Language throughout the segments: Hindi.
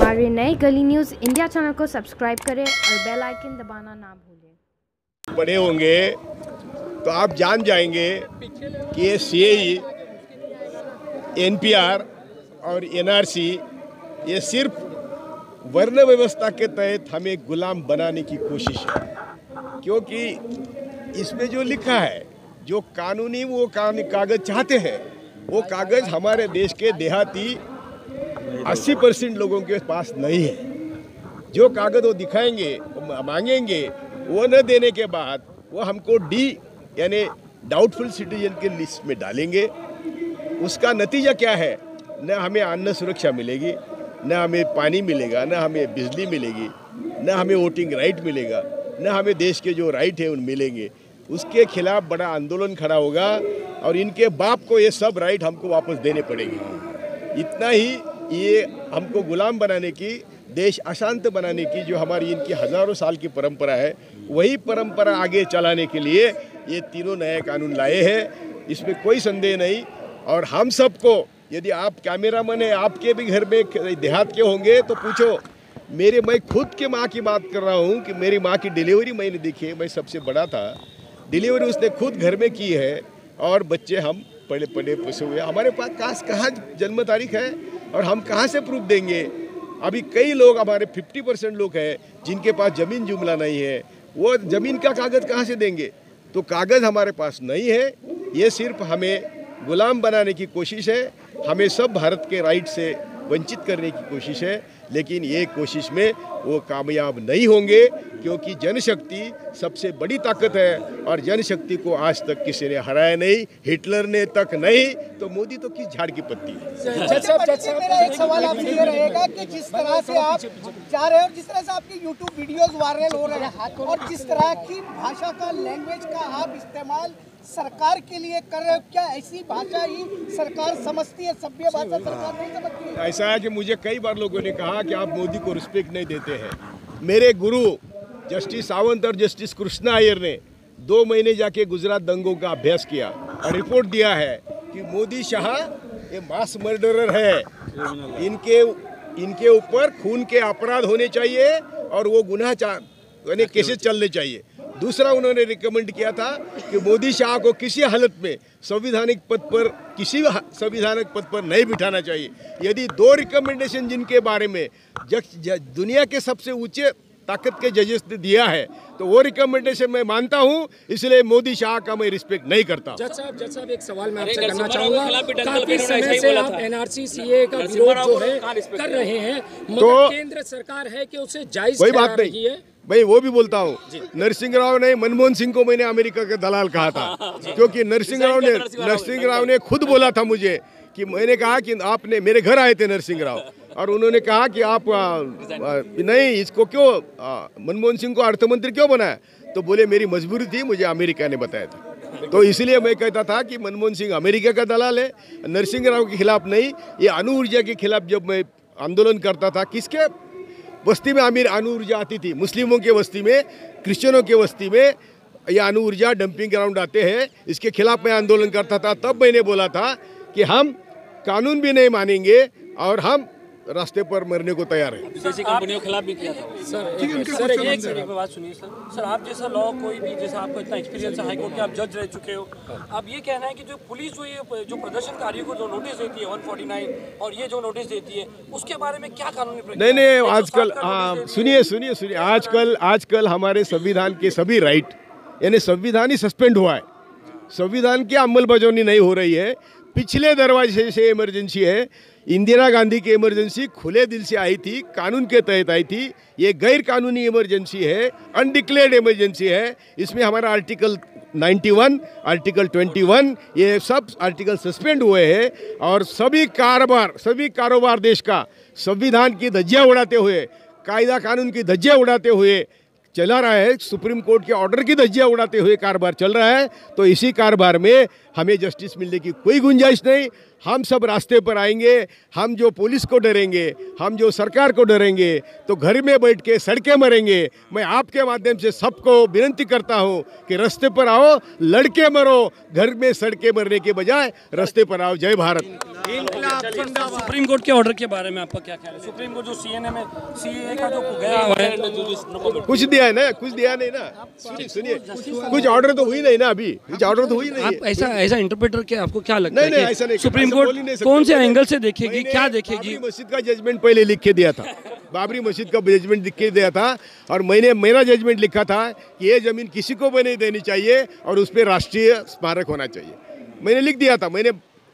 हमारे नए गली न्यूज़ इंडिया चैनल को सब्सक्राइब करें और बेल आइकन दबाना ना भूलें। बड़े होंगे तो आप जान जाएंगे कि ये सीएई, एनपीआर और एनआरसी ये सिर्फ वर्ण व्यवस्था के तहत हमें गुलाम बनाने की कोशिश है। क्योंकि इसमें जो लिखा है, जो कानूनी वो कागज चाहते हैं, वो कागज हमारे देश के देहाती 80% लोगों के पास नहीं है। जो कागज वो दिखाएंगे, वो मांगेंगे, वो न देने के बाद वो हमको डी यानी डाउटफुल सिटीजन के लिस्ट में डालेंगे। उसका नतीजा क्या है? न हमें अन्न सुरक्षा मिलेगी, न हमें पानी मिलेगा, न हमें बिजली मिलेगी, न हमें वोटिंग राइट मिलेगा, न हमें देश के जो राइट है उन मिलेंगे। उसके खिलाफ बड़ा आंदोलन खड़ा होगा और इनके बाप को ये सब राइट हमको वापस देने पड़ेंगे। इतना ही ये हमको गुलाम बनाने की, देश अशांत बनाने की जो हमारी इनकी हज़ारों साल की परंपरा है, वही परंपरा आगे चलाने के लिए ये तीनों नए कानून लाए हैं। इसमें कोई संदेह नहीं। और हम सबको, यदि आप कैमरामैन है, आपके भी घर में देहात के होंगे तो पूछो। मैं खुद के माँ की बात कर रहा हूँ कि मेरी माँ की डिलीवरी मैंने देखी है। मैं सबसे बड़ा था, डिलीवरी उसने खुद घर में की है और बच्चे हम पड़े पड़े पोसे हुए। हमारे पास कहाँ जन्म तारीख है और हम कहाँ से प्रूफ देंगे? अभी कई लोग, हमारे 50% लोग हैं जिनके पास ज़मीन जुमला नहीं है। वो ज़मीन का कागज़ कहाँ से देंगे? तो कागज़ हमारे पास नहीं है। ये सिर्फ हमें गुलाम बनाने की कोशिश है, हमें सब भारत के राइट से वंचित करने की कोशिश है। लेकिन ये कोशिश में वो कामयाब नहीं होंगे, क्योंकि जनशक्ति सबसे बड़ी ताकत है और जनशक्ति को आज तक किसी ने हराया नहीं, हिटलर ने तक नहीं, तो मोदी तो किस झाड़ की पत्ती है। मेरा एक सवाल आपसे ये रहेगा कि जिस तरह से आप जा रहे हो, जिस तरह से आपके YouTube वीडियोस वायरल हो रहे हैं और जिस तरह की भाषा का, लैंग्वेज का आप इस्तेमाल सरकार के लिए कर रहे हो, क्या ऐसी भाषा ही सरकार समझती है? सभ्य भाषा सरकार नहीं समझती है? ऐसा है कि मुझे कई बार लोगों ने कहा कि आप मोदी को रिस्पेक्ट नहीं देते हैं। मेरे गुरु जस्टिस सावंत और जस्टिस कृष्णा अय्यर ने 2 महीने जाके गुजरात दंगों का अभ्यास किया और रिपोर्ट दिया है कि मोदी शाह ये मास मर्डरर है। इनके ऊपर खून के अपराध होने चाहिए और वो गुनाह यानी केसेस चलने चाहिए। दूसरा, उन्होंने रिकमेंड किया था कि मोदी शाह को किसी हालत में संविधानिक पद पर, किसी संविधानिक पद पर नहीं बिठाना चाहिए। यदि 2 रिकमेंडेशन जिनके बारे में दुनिया के सबसे ऊंचे ताकत के जजेस ने दिया है, तो वो रिकमेंडेशन मैं मानता हूं, इसलिए मोदी शाह का मैं रिस्पेक्ट नहीं करता। जज साहब एक सवाल मैं आपसे करना चाहूंगा। काफी समय से आप एनआरसी सीए का विरोध जो है कर रहे हैं, मगर केंद्र सरकार है कि उसे जायज कोई बात नहीं है। भाई वो भी बोलता हूँ, नरसिंह राव ने मनमोहन सिंह को मैंने अमेरिका का दलाल कहा था, क्योंकि नरसिंह राव ने खुद बोला था मुझे कि मैंने कहा कि आपने, मेरे घर आए थे नरसिंह राव और उन्होंने कहा कि आप नहीं, इसको क्यों मनमोहन सिंह को अर्थमंत्री क्यों बनाया? तो बोले मेरी मजबूरी थी, मुझे अमेरिका ने बताया था। तो इसलिए मैं कहता था कि मनमोहन सिंह अमेरिका का दलाल है, नरसिंह राव के खिलाफ नहीं। ये अणु ऊर्जा के खिलाफ जब मैं आंदोलन करता था, किसके बस्ती में अणु ऊर्जा आती थी? मुस्लिमों के बस्ती में, क्रिश्चियनों के बस्ती में ये अणु ऊर्जा डंपिंग ग्राउंड आते हैं। इसके खिलाफ मैं आंदोलन करता था। तब मैंने बोला था कि हम कानून भी नहीं मानेंगे और हम रास्ते पर मरने को तैयार है। विदेशी कंपनियों के खिलाफ भी किया था सर। एक बात सुनिए सर, आप जैसा लॉ कोई भी, जैसा आपको इतना एक्सपीरियंस है, हाईकोर्ट के आप जज रह चुके हो, अब ये कहना है कि जो पुलिस जो प्रदर्शनकारियों को जो नोटिस देती है 149 और ये जो नोटिस देती है, उसके बारे में क्या कानूनी प्रक्रिया? नहीं, आजकल सुनिए, आजकल हमारे संविधान के सभी राइट, यानी संविधान ही सस्पेंड हुआ है। संविधान की अमलबजावनी नहीं हो रही है। पिछले दरवाजे से इमरजेंसी है। इंदिरा गांधी की इमरजेंसी खुले दिल से आई थी, कानून के तहत आई थी। ये गैर कानूनी इमरजेंसी है, अनडिक्लेयर्ड इमरजेंसी है। इसमें हमारा आर्टिकल 91, आर्टिकल 21, ये सब आर्टिकल सस्पेंड हुए हैं और सभी कारोबार देश का संविधान की धज्जियां उड़ाते हुए, कायदा कानून की धज्जियां उड़ाते हुए चला रहा है। सुप्रीम कोर्ट के ऑर्डर की धज्जियां उड़ाते हुए कारोबार चल रहा है। तो इसी कारोबार में हमें जस्टिस मिलने की कोई गुंजाइश नहीं। हम सब रास्ते पर आएंगे। हम जो पुलिस को डरेंगे, हम जो सरकार को डरेंगे, तो घर में बैठ के सड़कें मरेंगे। मैं आपके माध्यम से सबको विनती करता हूं कि रास्ते पर आओ, लड़के मरो, घर में सड़कें मरने के बजाय रास्ते पर आओ। जय भारत। सुप्रीम कोर्ट के ऑर्डर के बारे में आपका क्या ख्याल है? सुप्रीम कोर्ट जो सीए का जो गया हुआ है, कुछ दिया है ना, कुछ दिया नहीं ना। सुनिए, कुछ ऑर्डर तो हुई नहीं ना, अभी कुछ ऑर्डर तो हुई नहीं। आप ऐसा इंटरप्रेटर के आपको क्या लगता है? नहीं, ऐसा नहीं, सुप्रीम कोर्ट कौन से एंगल से देखेगी, क्या देखेगी? बाबरी मस्जिद का जजमेंट पहले लिख के दिया था, बाबरी मस्जिद का जजमेंट लिख के दिया था, और मेरा जजमेंट लिखा था कि ये जमीन किसी को भी नहीं देनी चाहिए और उस पर राष्ट्रीय स्मारक होना चाहिए। मैंने लिख दिया था, मैंने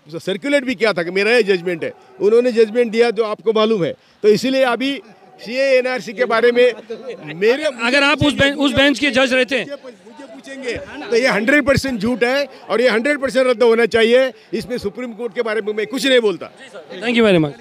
सर्कुलेट भी किया था कि मेरा ये जजमेंट है। उन्होंने जजमेंट दिया जो आपको मालूम है। तो इसीलिए अभी सीए एनआरसी के बारे में अगर आप उस बेंच के जज रहते हैं, मुझे पूछेंगे तो ये 100% झूठ है और ये 100% रद्द होना चाहिए। इसमें सुप्रीम कोर्ट के बारे में मैं कुछ नहीं बोलता। Thank you very much.